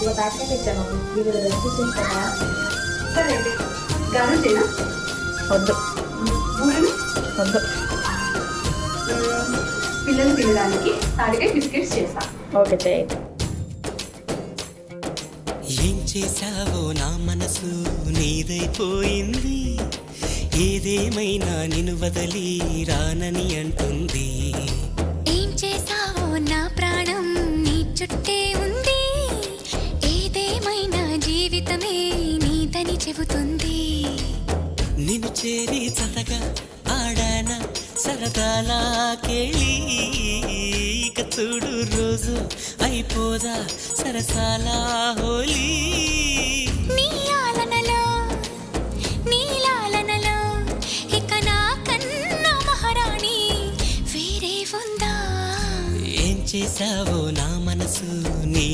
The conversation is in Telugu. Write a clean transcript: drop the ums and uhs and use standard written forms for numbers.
ఇక ప్యాకెట్ ఇచ్చాను మీరు రెసిపీస్ చేస్తారా? సరే అయితే గారెలు చేయనా? వద్దు బూరెలు వద్దు. పిల్లలు తినడానికి తాడికాయ బిస్కెట్స్ చేస్తా. ఓకే చేయి. ఏం చేశావో నా మనసు నీదైపోయింది, ఏదేమైనా నిన్ను వదలి రానని అంటుంది. ఏం చేసావో నా ప్రాణం నీ చుట్టే ఉంది, ఏదేమైనా జీవితమే నీదని చెబుతుంది. నిన్ను చేరి చతగా ఆడాన సరదాలా కేళి, ఇక చూడు రోజు అయిపోదా సరసాలా హోలీ. నీ ఆలనలో నీ లాలనలో ఇక నా కన్నా మహారాణి వేరే ఉందా? ఏం చేశావో నా మనసు నీ